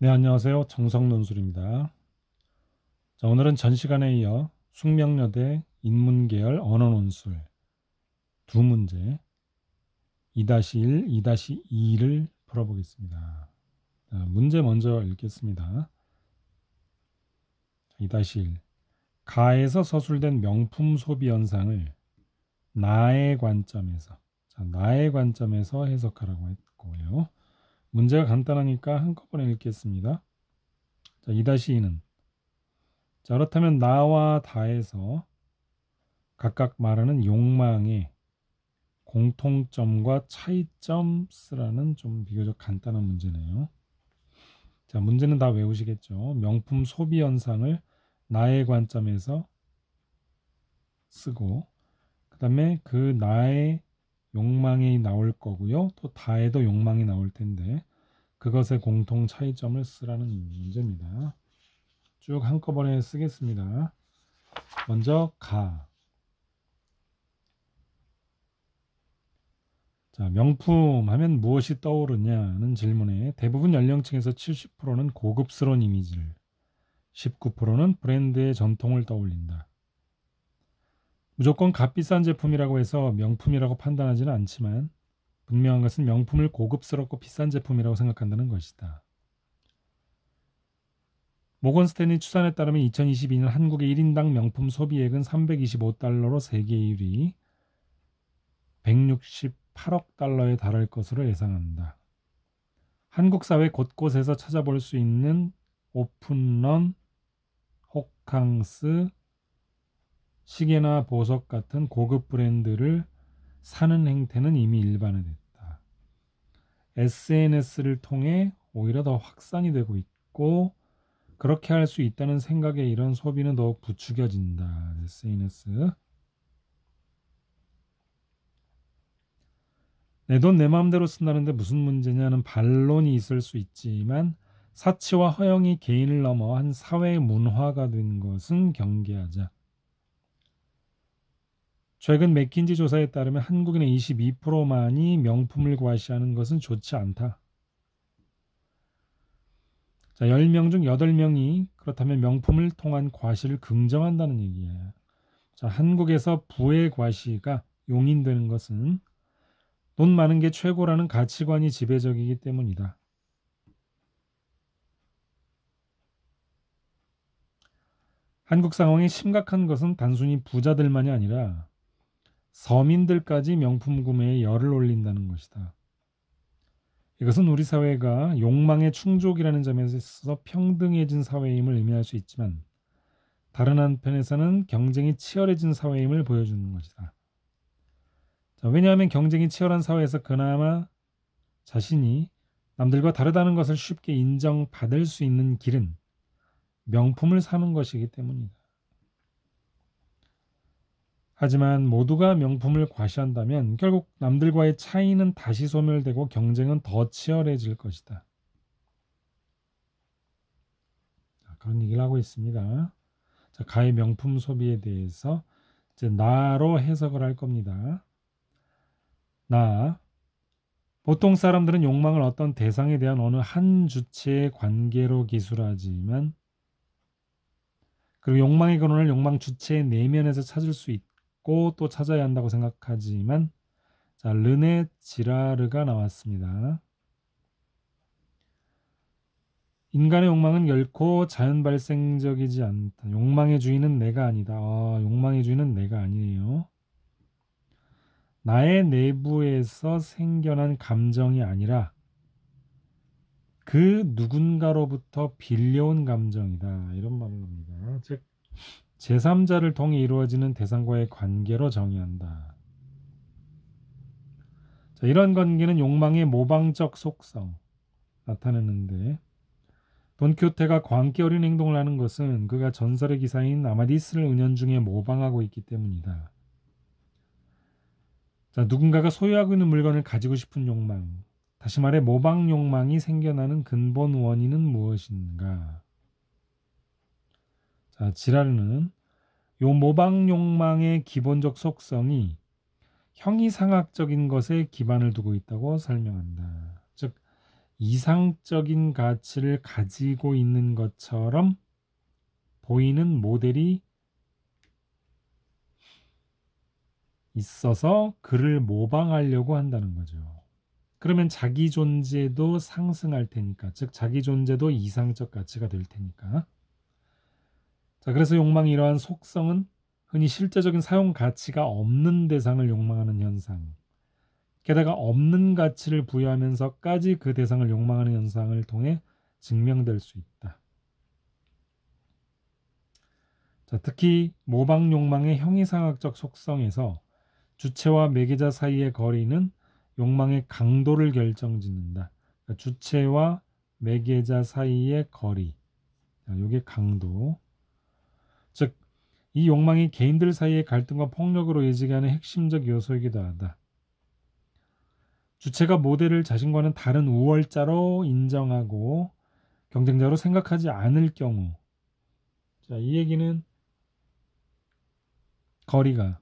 네, 안녕하세요. 정성논술입니다. 자, 오늘은 전 시간에 이어 숙명여대 인문계열 언어논술 두 문제 2-1, 2-2를 풀어보겠습니다. 자, 문제 먼저 읽겠습니다. 2-1. 가에서 서술된 명품 소비 현상을 나의 관점에서, 나의 관점에서 해석하라고 했고요. 문제가 간단하니까 한꺼번에 읽겠습니다. 자, 2-2는 자, 그렇다면 나와 다에서 각각 말하는 욕망의 공통점과 차이점 쓰라는 좀 비교적 간단한 문제네요. 자, 문제는 다 외우시겠죠. 명품 소비 현상을 나의 관점에서 쓰고 그 다음에 그 나의 욕망이 나올 거고요. 또 다에도 욕망이 나올 텐데 그것의 공통 차이점을 쓰라는 문제입니다. 쭉 한꺼번에 쓰겠습니다. 먼저 가. 자, 명품 하면 무엇이 떠오르냐는 질문에 대부분 연령층에서 70%는 고급스러운 이미지를, 19%는 브랜드의 전통을 떠올린다. 무조건 값비싼 제품이라고 해서 명품이라고 판단하지는 않지만 분명한 것은 명품을 고급스럽고 비싼 제품이라고 생각한다는 것이다. 모건 스탠리 추산에 따르면 2022년 한국의 1인당 명품 소비액은 325달러로 세계 1위, 168억 달러에 달할 것으로 예상한다. 한국 사회 곳곳에서 찾아볼 수 있는 오픈런, 호캉스, 시계나 보석 같은 고급 브랜드를 사는 행태는 이미 일반화됐다. SNS를 통해 오히려 더 확산이 되고 있고 그렇게 할 수 있다는 생각에 이런 소비는 더욱 부추겨진다. SNS. 내 돈 내 마음대로 쓴다는데 무슨 문제냐는 반론이 있을 수 있지만 사치와 허영이 개인을 넘어 한 사회 문화가 된 것은 경계하자. 최근 맥킨지 조사에 따르면 한국인의 22%만이 명품을 과시하는 것은 좋지 않다. 자, 10명 중 8명이 그렇다면 명품을 통한 과시를 긍정한다는 얘기예요. 자, 한국에서 부의 과시가 용인되는 것은 돈 많은 게 최고라는 가치관이 지배적이기 때문이다. 한국 상황이 심각한 것은 단순히 부자들만이 아니라 서민들까지 명품 구매에 열을 올린다는 것이다. 이것은 우리 사회가 욕망의 충족이라는 점에서 있어서 평등해진 사회임을 의미할 수 있지만 다른 한편에서는 경쟁이 치열해진 사회임을 보여주는 것이다. 자, 왜냐하면 경쟁이 치열한 사회에서 그나마 자신이 남들과 다르다는 것을 쉽게 인정받을 수 있는 길은 명품을 사는 것이기 때문이다. 하지만 모두가 명품을 과시한다면 결국 남들과의 차이는 다시 소멸되고 경쟁은 더 치열해질 것이다. 그런 얘기를 하고 있습니다. 자, 가의 명품 소비에 대해서 이제 나로 해석을 할 겁니다. 나. 보통 사람들은 욕망을 어떤 대상에 대한 어느 한 주체의 관계로 기술하지만 그리고 욕망의 근원을 욕망 주체의 내면에서 찾을 수 있고 또 찾아야 한다고 생각하지만 자, 르네 지라르가 나왔습니다. 인간의 욕망은 결코 자연 발생적이지 않다. 욕망의 주인은 내가 아니다. 욕망의 주인은 내가 아니에요. 나의 내부에서 생겨난 감정이 아니라 그 누군가로부터 빌려온 감정이다. 이런 말을 합니다. 즉 제3자를 통해 이루어지는 대상과의 관계로 정의한다. 자, 이런 관계는 욕망의 모방적 속성 나타내는데 돈키호테가 광기 어린 행동을 하는 것은 그가 전설의 기사인 아마디스를 은연중에 모방하고 있기 때문이다. 자, 누군가가 소유하고 있는 물건을 가지고 싶은 욕망, 다시 말해 모방 욕망이 생겨나는 근본 원인은 무엇인가? 자, 지라르는 요 모방 욕망의 기본적 속성이 형이상학적인 것에 기반을 두고 있다고 설명한다. 즉 이상적인 가치를 가지고 있는 것처럼 보이는 모델이 있어서 그를 모방하려고 한다는 거죠. 그러면 자기 존재도 상승할 테니까, 즉 자기 존재도 이상적 가치가 될 테니까. 자, 그래서 욕망의 이러한 속성은 흔히 실제적인 사용 가치가 없는 대상을 욕망하는 현상, 게다가 없는 가치를 부여하면서까지 그 대상을 욕망하는 현상을 통해 증명될 수 있다. 자, 특히 모방 욕망의 형이상학적 속성에서 주체와 매개자 사이의 거리는 욕망의 강도를 결정짓는다. 그러니까 주체와 매개자 사이의 거리, 이게 강도. 즉, 이 욕망이 개인들 사이의 갈등과 폭력으로 이어지게 하는 핵심적 요소이기도 하다. 주체가 모델을 자신과는 다른 우월자로 인정하고 경쟁자로 생각하지 않을 경우, 자, 이 얘기는 거리가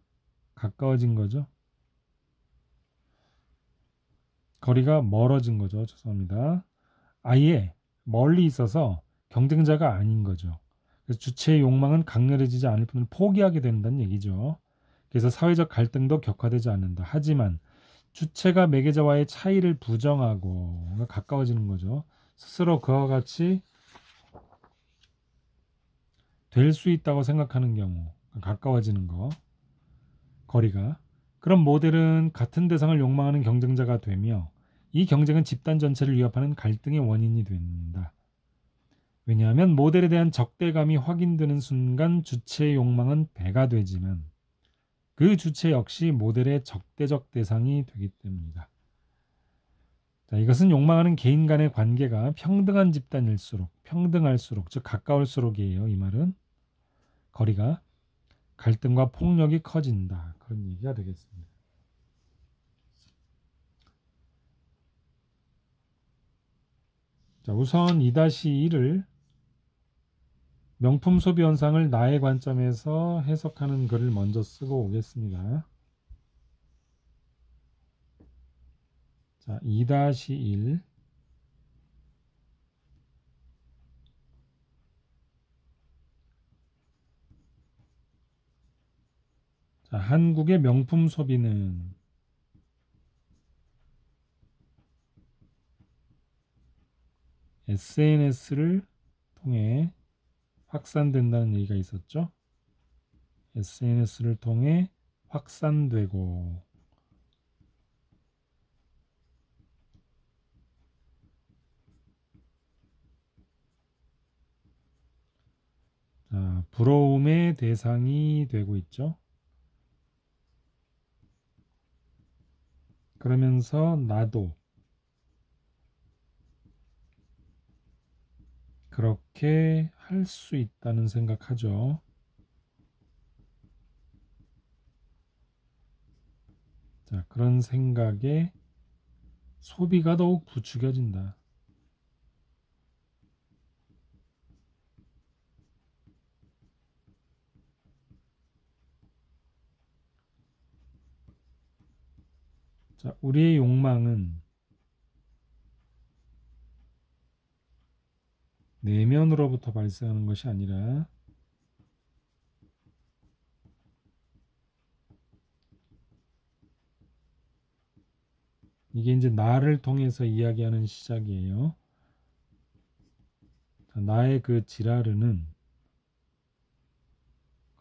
가까워진 거죠. 거리가 멀어진 거죠. 죄송합니다. 아예 멀리 있어서 경쟁자가 아닌 거죠. 그래서 주체의 욕망은 강렬해지지 않을 뿐 포기하게 된다는 얘기죠. 그래서 사회적 갈등도 격화되지 않는다. 하지만 주체가 매개자와의 차이를 부정하고 가까워지는 거죠. 스스로 그와 같이 될 수 있다고 생각하는 경우, 가까워지는 거, 거리가. 그런 모델은 같은 대상을 욕망하는 경쟁자가 되며 이 경쟁은 집단 전체를 위협하는 갈등의 원인이 된다. 왜냐하면 모델에 대한 적대감이 확인되는 순간 주체의 욕망은 배가 되지만 그 주체 역시 모델의 적대적 대상이 되기 때문이다. 자, 이것은 욕망하는 개인 간의 관계가 평등한 집단일수록, 평등할수록, 즉 가까울수록이에요. 이 말은 거리가 갈등과 폭력이 커진다. 그런 얘기가 되겠습니다. 자, 우선 2-1을 명품 소비 현상을 나의 관점에서 해석하는 글을 먼저 쓰고 오겠습니다. 자, 2-1. 자, 한국의 명품 소비는 SNS를 통해 확산된다는 얘기가 있었죠. SNS를 통해 확산되고, 자, 부러움의 대상이 되고 있죠. 그러면서 나도 그렇게 할 수 있다는 생각하죠. 자, 그런 생각에 소비가 더욱 부추겨진다. 자, 우리의 욕망은 내면으로부터 발생하는 것이 아니라 이게 이제 나를 통해서 이야기하는 시작이에요. 자, 나의 그 지라르는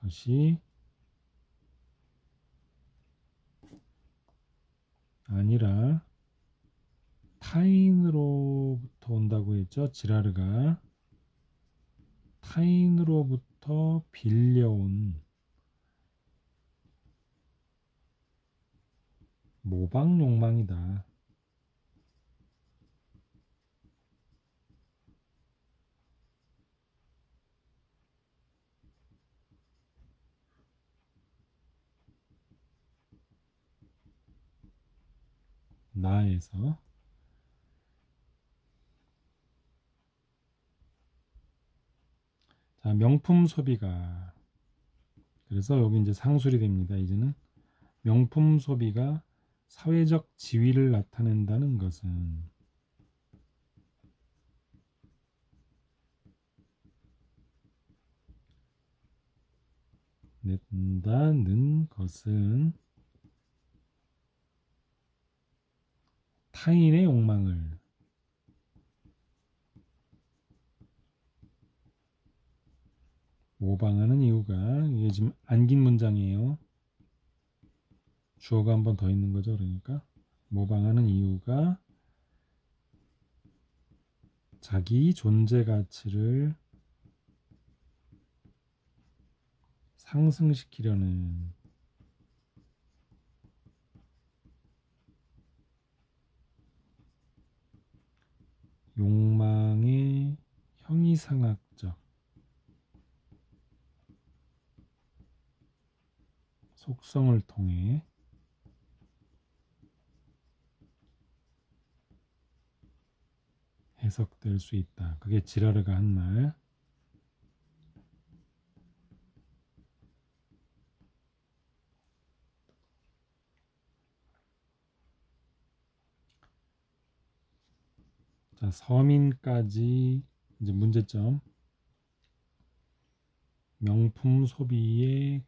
것이 아니라 타인으로부터 온다고 했죠. 지라르가 타인으로부터 빌려온 모방 욕망이다. 나에서. 자, 명품 소비가, 그래서 여기 이제 상술이 됩니다. 이제는 명품 소비가 사회적 지위를 나타낸다는 것은 낸다는 것은 타인의 욕망을 모방하는 이유가, 이게 지금 안긴 문장이에요. 주어가 한 번 더 있는 거죠. 그러니까 모방하는 이유가 자기 존재 가치를 상승시키려는 욕망의 형이상학적 속성을 통해 해석될 수 있다. 그게 지라르가 한 말. 자, 서민까지 이제 문제점. 명품 소비에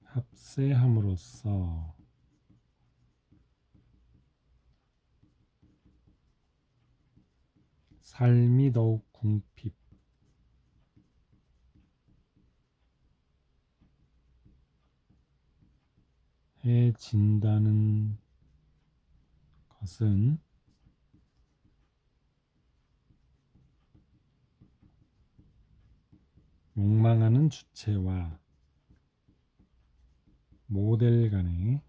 합세함으로써 삶이 더욱 궁핍해진다는 것은 욕망하는 주체와 모델 간의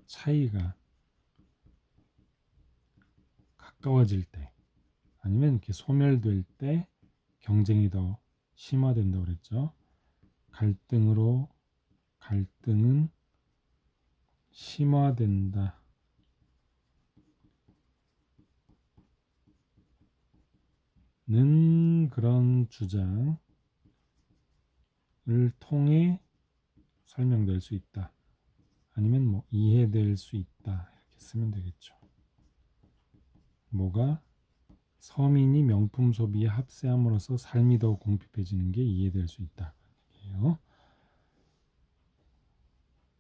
차이가 가까워질 때, 아니면 이렇게 소멸될 때 경쟁이 더 심화된다고 그랬죠. 갈등은 심화된다. 는 그런 주장을 통해 설명될 수 있다. 아니면 뭐 이해될 수 있다. 이렇게 쓰면 되겠죠. 뭐가? 서민이 명품 소비에 합세함으로써 삶이 더욱 궁핍해지는 게 이해될 수 있다. 이에요.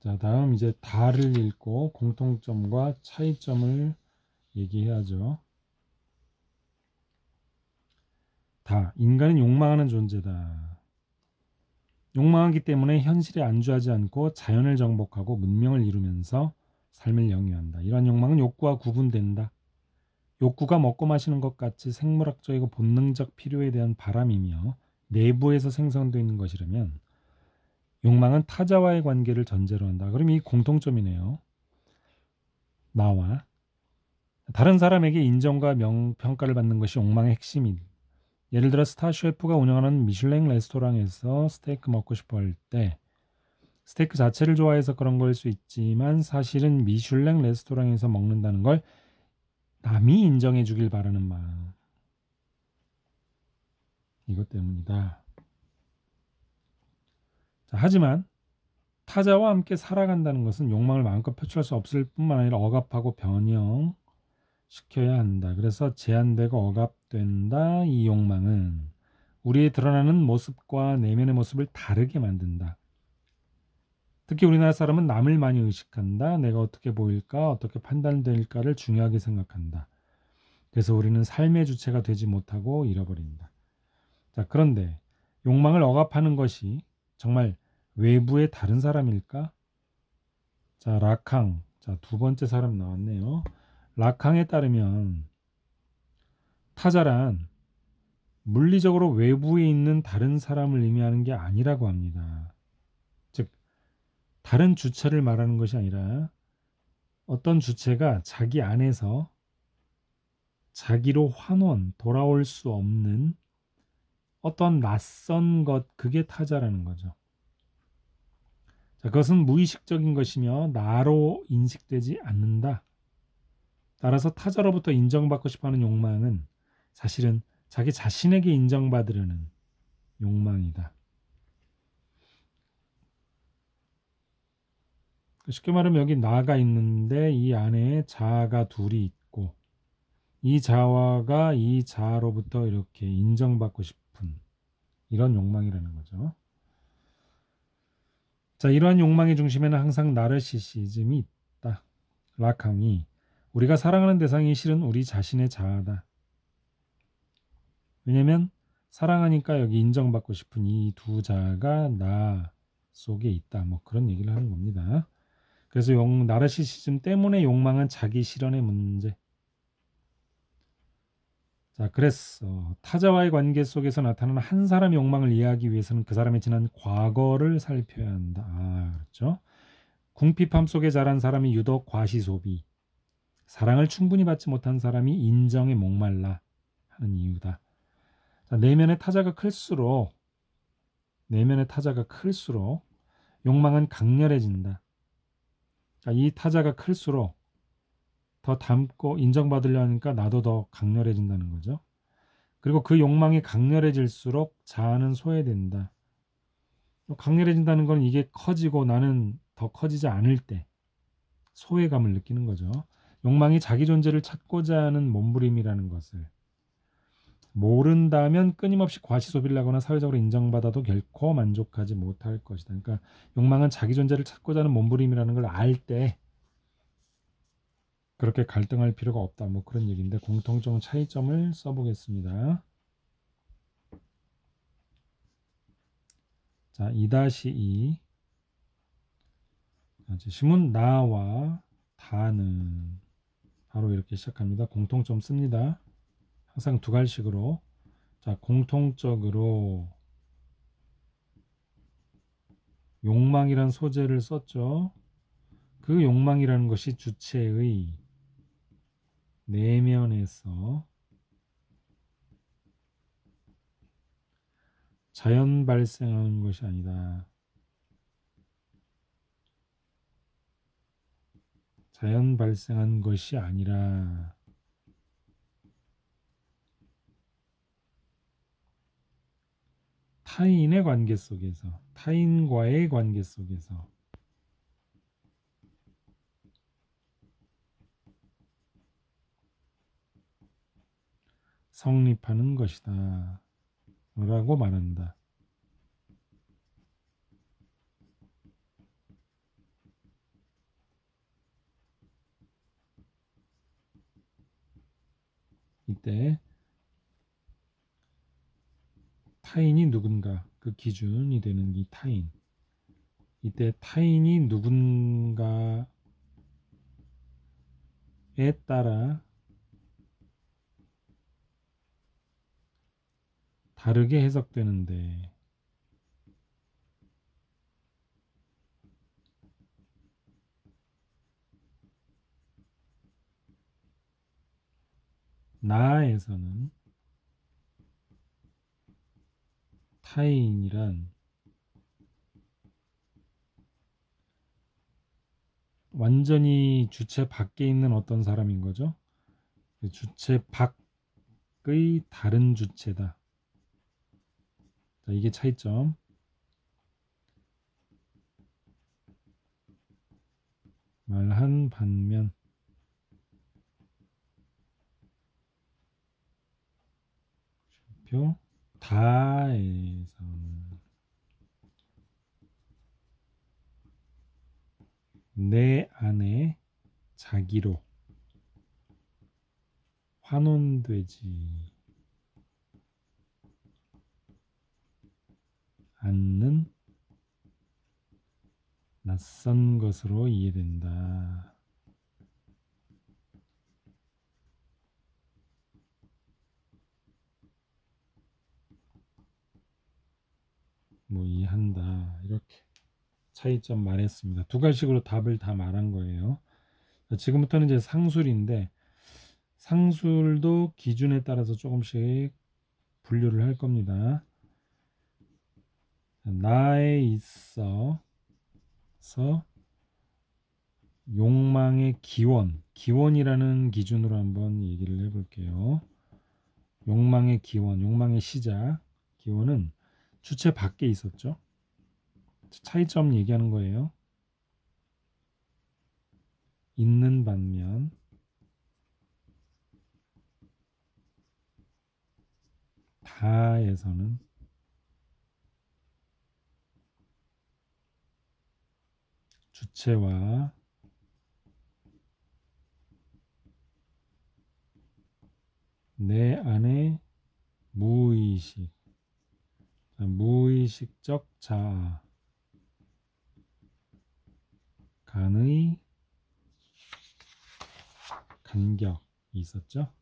자, 다음 이제 다를 읽고 공통점과 차이점을 얘기해야죠. 다, 인간은 욕망하는 존재다. 욕망하기 때문에 현실에 안주하지 않고 자연을 정복하고 문명을 이루면서 삶을 영위한다. 이러한 욕망은 욕구와 구분된다. 욕구가 먹고 마시는 것 같이 생물학적이고 본능적 필요에 대한 바람이며 내부에서 생성되는 것이라면 욕망은 타자와의 관계를 전제로 한다. 그럼 이 공통점이네요. 나와 다른 사람에게 인정과 평가를 받는 것이 욕망의 핵심이다. 예를 들어 스타 셰프가 운영하는 미슐랭 레스토랑에서 스테이크 먹고 싶어 할 때 스테이크 자체를 좋아해서 그런 걸 수 있지만 사실은 미슐랭 레스토랑에서 먹는다는 걸 남이 인정해 주길 바라는 마음, 이것 때문이다. 자, 하지만 타자와 함께 살아간다는 것은 욕망을 마음껏 표출할 수 없을 뿐만 아니라 억압하고 변형시켜야 한다. 그래서 제한되고 억압된다. 이 욕망은 우리의 드러나는 모습과 내면의 모습을 다르게 만든다. 특히 우리나라 사람은 남을 많이 의식한다. 내가 어떻게 보일까, 어떻게 판단될까를 중요하게 생각한다. 그래서 우리는 삶의 주체가 되지 못하고 잃어버린다. 자, 그런데 욕망을 억압하는 것이 정말 외부의 다른 사람일까? 자, 라캉. 자, 두 번째 사람 나왔네요. 라캉에 따르면 타자란 물리적으로 외부에 있는 다른 사람을 의미하는 게 아니라고 합니다. 즉, 다른 주체를 말하는 것이 아니라 어떤 주체가 자기 안에서 자기로 돌아올 수 없는 어떤 낯선 것, 그게 타자라는 거죠. 자, 그것은 무의식적인 것이며 나로 인식되지 않는다. 따라서 타자로부터 인정받고 싶어하는 욕망은 사실은 자기 자신에게 인정받으려는 욕망이다. 쉽게 말하면 여기 나가 있는데 이 안에 자아가 둘이 있고 이 자아가 이 자아로부터 이렇게 인정받고 싶은 이런 욕망이라는 거죠. 자, 이러한 욕망의 중심에는 항상 나르시시즘이 있다. 라캉이 우리가 사랑하는 대상이 실은 우리 자신의 자아다. 왜냐면 사랑하니까 여기 인정받고 싶은 이 두 자아가 나 속에 있다. 뭐 그런 얘기를 하는 겁니다. 그래서 나르시시즘 때문에 욕망은 자기 실현의 문제. 자, 그래서 타자와의 관계 속에서 나타나는 한 사람의 욕망을 이해하기 위해서는 그 사람의 지난 과거를 살펴야 한다. 그렇죠? 궁핍함 속에 자란 사람이 유독 과시소비, 사랑을 충분히 받지 못한 사람이 인정에 목말라 하는 이유다. 자, 내면의 타자가 클수록 욕망은 강렬해진다. 자, 이 타자가 클수록 더 닮고 인정받으려 하니까 나도 더 강렬해진다는 거죠. 그리고 그 욕망이 강렬해질수록 자아는 소외된다. 강렬해진다는 건 이게 커지고 나는 더 커지지 않을 때 소외감을 느끼는 거죠. 욕망이 자기 존재를 찾고자 하는 몸부림이라는 것을 모른다면 끊임없이 과시소비를 하거나 사회적으로 인정받아도 결코 만족하지 못할 것이다. 그러니까 욕망은 자기 존재를 찾고자 하는 몸부림이라는 걸 알 때 그렇게 갈등할 필요가 없다. 뭐 그런 얘기인데 공통점 차이점을 써보겠습니다. 자, 2-2 지문 나와 다는 바로 이렇게 시작합니다. 공통점 씁니다. 항상 두 갈식으로. 자, 공통적으로 욕망이란 소재를 썼죠. 그 욕망이라는 것이 주체의 내면에서 자연 발생하는 것이 아니다. 자연 발생한 것이 아니라 타인의 관계 속에서, 타인과의 관계 속에서 성립하는 것이다 라고 말한다. 이때 타인이 누군가, 그 기준이 되는 이 타인, 이때 타인이 누군가에 따라 다르게 해석되는데 나에서는 타인이란 완전히 주체 밖에 있는 어떤 사람인 거죠. 주체 밖의 다른 주체다. 자, 이게 차이점. 말한 반면 표 다에서는 내 안에 자기로 환원되지 않는 낯선 것으로 이해된다. 뭐 이해한다. 이렇게 차이점 말했습니다. 두 가지식으로 답을 다 말한 거예요. 지금부터는 이제 상술인데 상술도 기준에 따라서 조금씩 분류를 할 겁니다. 나에 있어서 욕망의 기원이라는 기준으로 한번 얘기를 해볼게요. 욕망의 기원, 욕망의 시작, 기원은 주체 밖에 있었죠. 차이점 얘기하는 거예요. 있는 반면 다에서는 주체와 내 안의 무의식, 무의식적 자아 간의 간격이 있었죠.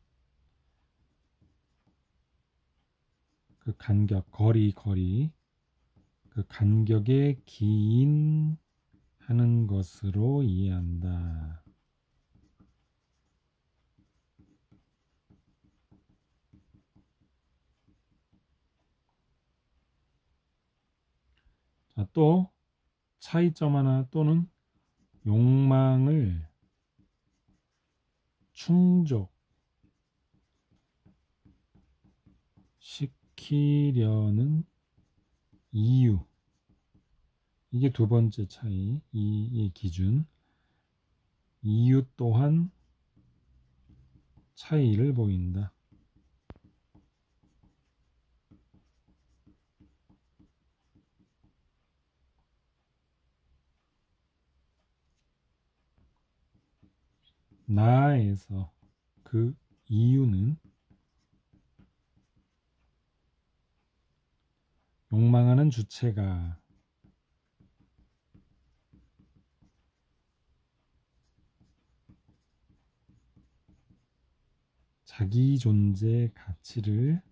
그 간격, 거리, 그 간격에 기인하는 것으로 이해한다. 자, 또 차이점 하나 또는 욕망을 충족시키려는 이유. 이게 두 번째 차이, 이의 기준. 이유 또한 차이를 보인다. 나에서 그 이유는 욕망하는 주체가 자기 존재 가치를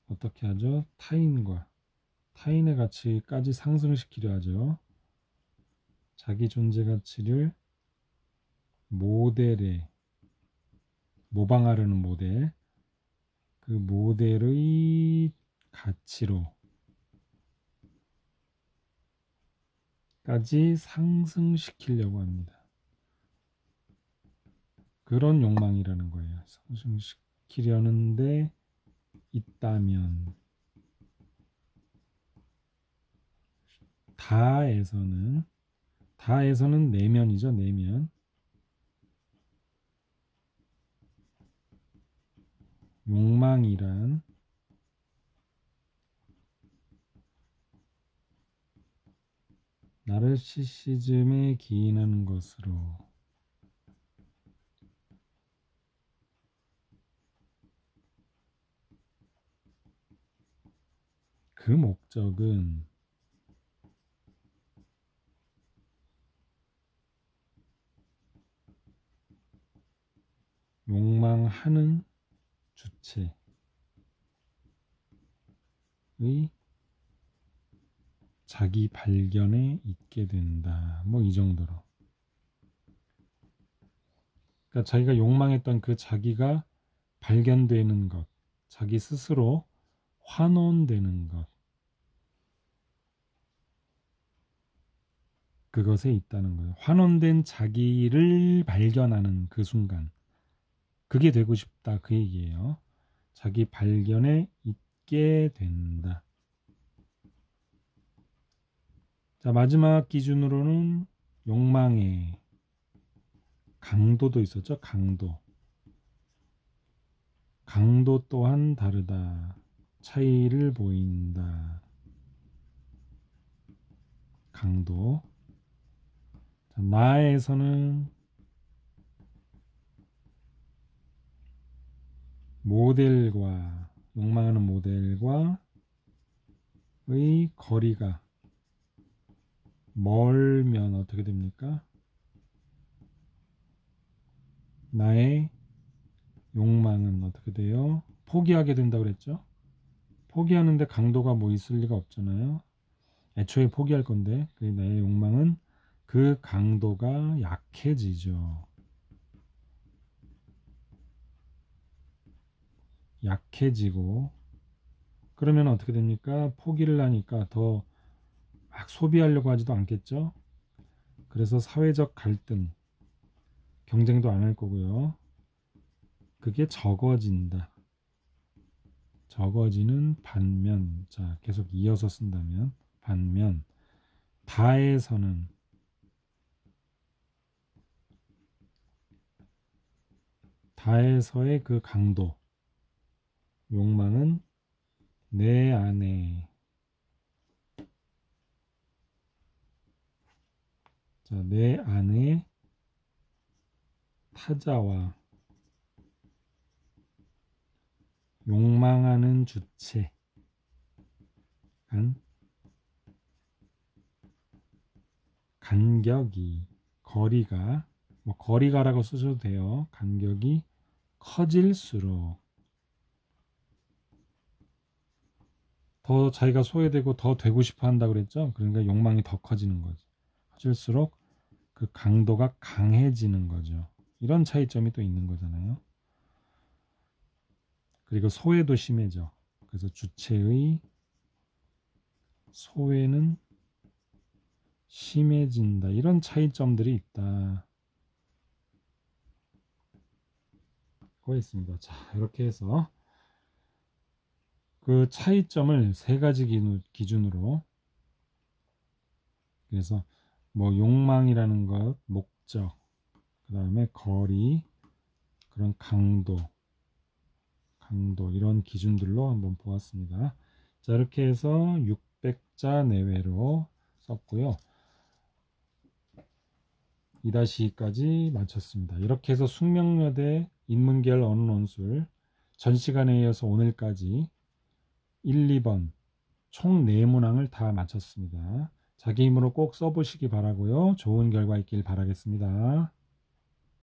어떻게 하죠? 타인의 가치까지 상승시키려 하죠. 자기 존재 가치를 모방하려는 모델, 그 모델의 가치로까지 상승시키려고 합니다. 그런 욕망이라는 거예요. 상승시키려는데 있다면 다에서는 내면이죠. 내면. 욕망이란 나르시시즘에 기인하는 것으로 그 목적은 욕망하는 주체의 자기 발견에 있게 된다. 뭐 이 정도로. 그러니까 자기가 욕망했던 그 자기가 발견되는 것, 자기 스스로 환원되는 것, 그것에 있다는 거예요. 환원된 자기를 발견하는 그 순간, 그게 되고 싶다 그 얘기예요. 자기 발견에 있게 된다. 자, 마지막 기준으로는 욕망의 강도도 있었죠. 강도 또한 다르다. 차이를 보인다. 강도. 자, 나에서는 욕망하는 모델과의 거리가 멀면 어떻게 됩니까? 나의 욕망은 어떻게 돼요? 포기하게 된다고 그랬죠? 포기하는데 강도가 뭐 있을 리가 없잖아요. 애초에 포기할 건데 나의 욕망은 그 강도가 약해지죠. 약해지고 그러면 어떻게 됩니까? 포기를 하니까 더 막 소비하려고 하지도 않겠죠. 그래서 사회적 갈등, 경쟁도 안 할 거고요. 그게 적어진다. 적어지는 반면, 자 계속 이어서 쓴다면 반면 다에서는 다에서의 그 강도. 욕망은 내 안에. 자, 내 안에 타자와 욕망하는 주체 간 간격이 거리가 뭐 거리가라고 쓰셔도 돼요. 간격이 커질수록 더 자기가 소외되고 더 되고 싶어 한다 그랬죠. 그러니까 욕망이 더 커지는 거죠. 커질수록 그 강도가 강해지는 거죠. 이런 차이점이 또 있는 거잖아요. 그리고 소외도 심해져. 그래서 주체의 소외는 심해진다. 이런 차이점들이 있다. 거 있습니다. 자, 이렇게 해서 그 차이점을 세 가지 기준으로 그래서 뭐 욕망이라는 것, 목적, 그 다음에 거리, 그런 강도 이런 기준들로 한번 보았습니다. 자, 이렇게 해서 600자 내외로 썼고요. 2-2까지 마쳤습니다. 이렇게 해서 숙명여대 인문계열 언어논술 전 시간에 이어서 오늘까지 1, 2번 총 4문항을 다 마쳤습니다. 자기 힘으로 꼭 써보시기 바라고요. 좋은 결과 있길 바라겠습니다.